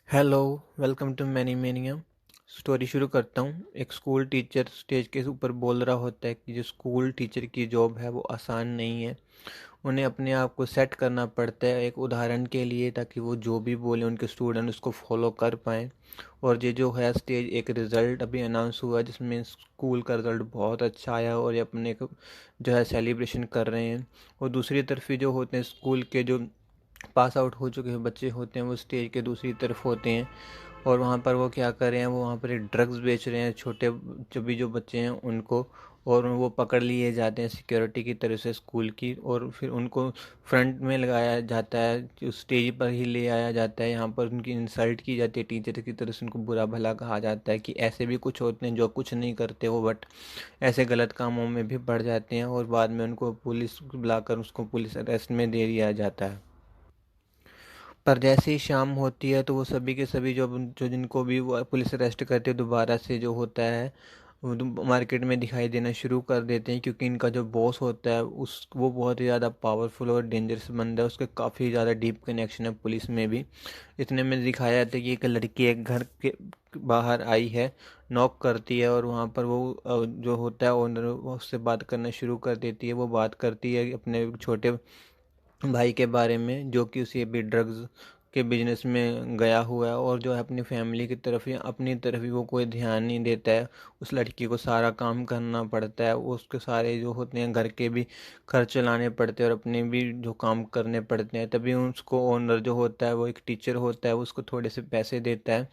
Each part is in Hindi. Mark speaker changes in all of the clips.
Speaker 1: Hello, welcome to Many Mania. Story शुरू करता हूँ। एक स्कूल टीचर स्टेज के ऊपर बोल रहा होता है कि जो स्कूल टीचर की जॉब है वो आसान नहीं है। उन्हें अपने आप को सेट करना पड़ता है एक उदाहरण के लिए, ताकि वो जो भी बोले उनके स्टूडेंट उसको फॉलो कर पाएँ। और ये जो है स्टेज एक रिज़ल्ट अभी अनाउंस हुआ जिसमें स्कूल का रिज़ल्ट बहुत अच्छा आया और ये अपने जो है सेलिब्रेशन कर रहे हैं। और दूसरी तरफ ही जो होते हैं स्कूल के जो पास आउट हो चुके हैं बच्चे होते हैं वो स्टेज के दूसरी तरफ होते हैं। और वहाँ पर वो क्या कर रहे हैं, वो वहाँ पर एक ड्रग्स बेच रहे हैं छोटे जो बच्चे हैं उनको। और वो पकड़ लिए जाते हैं सिक्योरिटी की तरफ से स्कूल की, और फिर उनको फ्रंट में लगाया जाता है, जो स्टेज पर ही ले आया जाता है। यहाँ पर उनकी इंसल्ट की जाती है, टीचर की तरफ से उनको बुरा भला कहा जाता है कि ऐसे भी कुछ होते हैं जो कुछ नहीं करते वो, बट ऐसे गलत कामों में भी पड़ जाते हैं। और बाद में उनको पुलिस बुलाकर उसको पुलिस अरेस्ट में दे दिया जाता है। पर जैसे ही शाम होती है तो वो सभी के सभी जो जो जिनको भी वो पुलिस अरेस्ट करती है दोबारा से जो होता है वो मार्केट में दिखाई देना शुरू कर देते हैं, क्योंकि इनका जो बॉस होता है उस वो बहुत ही ज़्यादा पावरफुल और डेंजरस बंदा है। उसके काफ़ी ज़्यादा डीप कनेक्शन है पुलिस में भी। इतने में दिखाया जाता है कि एक लड़की एक घर के बाहर आई है, नॉक करती है, और वहाँ पर वो जो होता है ओनर वो उससे बात करना शुरू कर देती है। वो बात करती है अपने छोटे भाई के बारे में, जो कि उसे भी ड्रग्स के बिजनेस में गया हुआ है, और जो है अपनी फैमिली की तरफ या अपनी तरफ ही वो कोई ध्यान नहीं देता है। उस लड़की को सारा काम करना पड़ता है, वो उसके सारे जो होते हैं घर के भी खर्च चलाने पड़ते हैं और अपने भी जो काम करने पड़ते हैं। तभी उसको ओनर जो होता है वो एक टीचर होता है, वो उसको थोड़े से पैसे देता है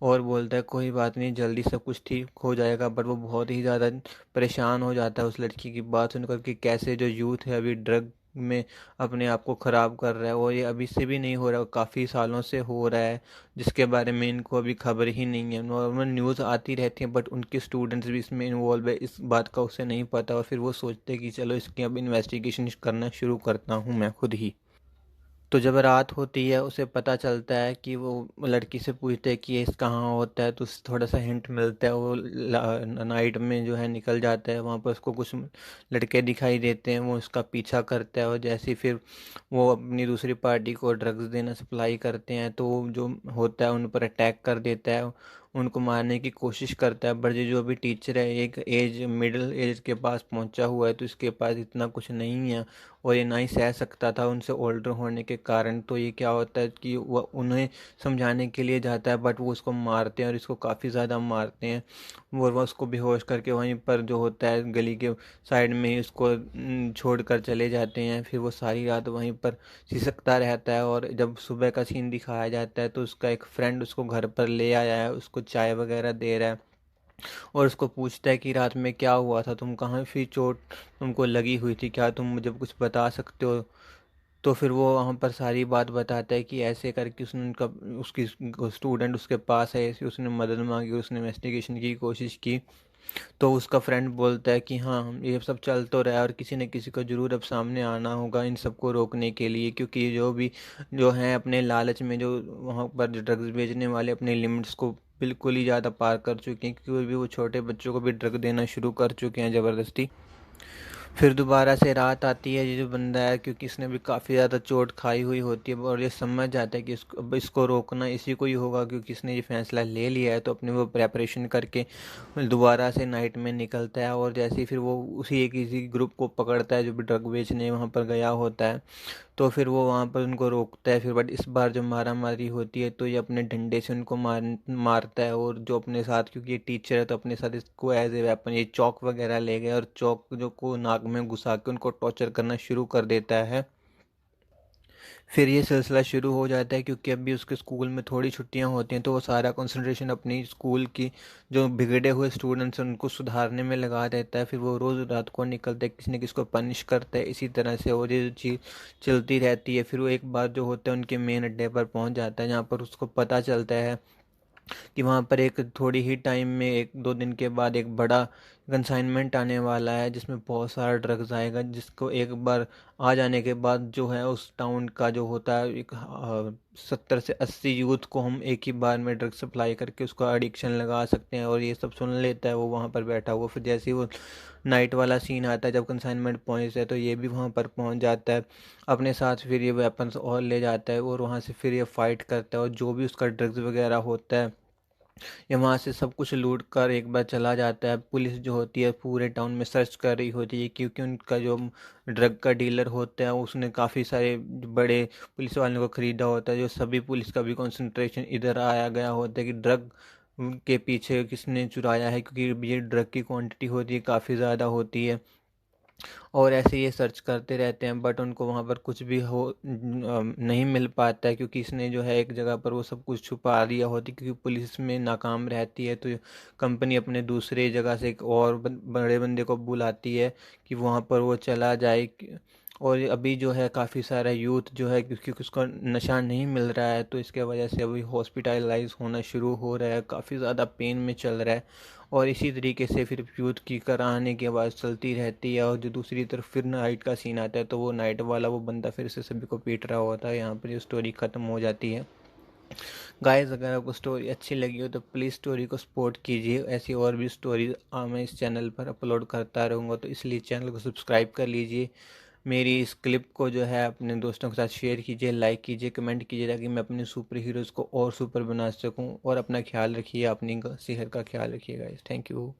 Speaker 1: और बोलता है कोई बात नहीं, जल्दी सब कुछ ठीक हो जाएगा। बट वो बहुत ही ज़्यादा परेशान हो जाता है उस लड़की की बात सुनकर कि कैसे जो यूथ है अभी ड्रग में अपने आप को ख़राब कर रहा है, और ये अभी से भी नहीं हो रहा, काफ़ी सालों से हो रहा है, जिसके बारे में इनको अभी खबर ही नहीं है। नॉर्मल न्यूज़ आती रहती है बट उनके स्टूडेंट्स भी इसमें इन्वॉल्व है, इस बात का उसे नहीं पता। और फिर वो सोचते हैं कि चलो इसकी अब इन्वेस्टिगेशन करना शुरू करता हूँ मैं खुद ही। तो जब रात होती है उसे पता चलता है कि वो लड़की से पूछते हैं कि ये इस कहाँ होता है, तो उसे थोड़ा सा हिंट मिलता है। वो नाइट में जो है निकल जाता है, वहाँ पर उसको कुछ लड़के दिखाई देते हैं, वो उसका पीछा करता है। और जैसे ही फिर वो अपनी दूसरी पार्टी को ड्रग्स देना सप्लाई करते हैं तो वो जो होता है उन पर अटैक कर देता है, उनको मारने की कोशिश करता है। बट ये जो अभी टीचर है एक एज मिडिल एज के पास पहुंचा हुआ है, तो इसके पास इतना कुछ नहीं है और ये ना ही सह सकता था उनसे ओल्डर होने के कारण। तो ये क्या होता है कि वह उन्हें समझाने के लिए जाता है, बट वो उसको मारते हैं और इसको काफ़ी ज़्यादा मारते हैं। और वह उसको बेहोश करके वहीं पर जो होता है गली के साइड में ही उसको छोड़ कर चले जाते हैं। फिर वो सारी रात वहीं पर सिसकता रहता है, और जब सुबह का सीन दिखाया जाता है तो उसका एक फ्रेंड उसको घर पर ले आया है, उसको चाय वगैरह दे रहा है और उसको पूछता है कि रात में क्या हुआ था, तुम कहाँ फिर चोट तुमको लगी हुई थी, क्या तुम मुझे कुछ बता सकते हो। तो फिर वो वहाँ पर सारी बात बताता है कि ऐसे करके उसने उनका उसकी स्टूडेंट उसके पास है, ऐसे उसने मदद मांगी, उसने इन्वेस्टिगेशन की कोशिश की। तो उसका फ्रेंड बोलता है कि हाँ ये सब चल तो रहा है और किसी न किसी को ज़रूर अब सामने आना होगा इन सबको रोकने के लिए, क्योंकि ये जो भी जो हैं अपने लालच में जो वहाँ पर ड्रग्स बेचने वाले अपने लिमिट्स को बिल्कुल ही ज़्यादा पार कर चुके हैं, क्योंकि भी वो छोटे बच्चों को भी ड्रग देना शुरू कर चुके हैं ज़बरदस्ती। फिर दोबारा से रात आती है, ये जो बंदा है क्योंकि इसने भी काफ़ी ज़्यादा चोट खाई हुई होती है और ये समझ जाता है कि इसको अब इसको रोकना इसी को ही होगा, क्योंकि इसने ये फैसला ले लिया है। तो अपने वो प्रेपरेशन करके दोबारा से नाइट में निकलता है, और जैसे ही फिर वो उसी एक किसी ग्रुप को पकड़ता है जो भी ड्रग बेचने वहाँ पर गया होता है। तो फिर वो वहाँ पर उनको रोकता है फिर, बट इस बार जो मारा मारी होती है तो ये अपने डंडे से उनको मारता है। और जो अपने साथ, क्योंकि ये टीचर है तो अपने साथ इसको एज ए वेपन ये चौक वगैरह ले गए और चौक जो को नाक में घुसा के उनको टॉर्चर करना शुरू कर देता है। फिर ये सिलसिला शुरू हो जाता है, क्योंकि अभी उसके स्कूल में थोड़ी छुट्टियां होती हैं तो वो सारा कंसंट्रेशन अपनी स्कूल की जो बिगड़े हुए स्टूडेंट्स हैं उनको सुधारने में लगा देता है। फिर वो रोज़ रात को निकलता है, किसी न किसी को पनिश करता है इसी तरह से, और ये चीज़ चलती रहती है। फिर वो एक बार जो होता है उनके मेन अड्डे पर पहुंच जाता है, जहाँ पर उसको पता चलता है कि वहाँ पर एक थोड़ी ही टाइम में एक दो दिन के बाद एक बड़ा कंसाइनमेंट आने वाला है जिसमें बहुत सारा ड्रग्स आएगा, जिसको एक बार आ जाने के बाद जो है उस टाउन का जो होता है एक 70 से 80 यूथ को हम एक ही बार में ड्रग सप्लाई करके उसका एडिक्शन लगा सकते हैं। और ये सब सुन लेता है वो वहाँ पर बैठा हुआ। फिर जैसे ही वो नाइट वाला सीन आता है, जब कंसाइनमेंट पहुँचता है, तो ये भी वहाँ पर पहुँच जाता है अपने साथ। फिर ये वेपन्स और ले जाता है और वहाँ से फिर ये फाइट करता है, और जो भी उसका ड्रग्स वगैरह होता है ये वहाँ से सब कुछ लूट कर एक बार चला जाता है। पुलिस जो होती है पूरे टाउन में सर्च कर रही होती है, क्योंकि उनका जो ड्रग का डीलर होता है उसने काफ़ी सारे बड़े पुलिस वालों को ख़रीदा होता है। जो सभी पुलिस का भी कंसंट्रेशन इधर आया गया होता है कि ड्रग के पीछे किसने चुराया है, क्योंकि ये ड्रग की क्वांटिटी होती है काफ़ी ज़्यादा होती है। और ऐसे ये सर्च करते रहते हैं, बट उनको वहाँ पर कुछ भी नहीं मिल पाता है, क्योंकि इसने जो है एक जगह पर वो सब कुछ छुपा दिया होती है। क्योंकि पुलिस में नाकाम रहती है, तो कंपनी अपने दूसरे जगह से एक और बड़े बंदे को बुलाती है कि वहाँ पर वो चला जाए। और अभी जो है काफ़ी सारा यूथ जो है, क्योंकि उसको नशा नहीं मिल रहा है, तो इसके वजह से अभी हॉस्पिटलाइज होना शुरू हो रहा है, काफ़ी ज़्यादा पेन में चल रहा है। और इसी तरीके से फिर यूथ की कराने की आवाज़ चलती रहती है। और जो दूसरी तरफ फिर नाइट का सीन आता है, तो वो नाइट वाला वो बंदा फिर से सभी को पीट रहा होता है। यहाँ पर ये स्टोरी ख़त्म हो जाती है। गाइस, अगर आपको स्टोरी अच्छी लगी हो तो प्लीज़ स्टोरी को सपोर्ट कीजिए। ऐसी और भी स्टोरीज मैं इस चैनल पर अपलोड करता रहूँगा, तो इसलिए चैनल को सब्सक्राइब कर लीजिए। मेरी इस क्लिप को जो है अपने दोस्तों के साथ शेयर कीजिए, लाइक कीजिए, कमेंट कीजिए, ताकि मैं अपने सुपर हीरोज़ को और सुपर बना सकूं। और अपना ख्याल रखिए, अपनी सेहत का ख्याल रखिए गाइस। Thank you.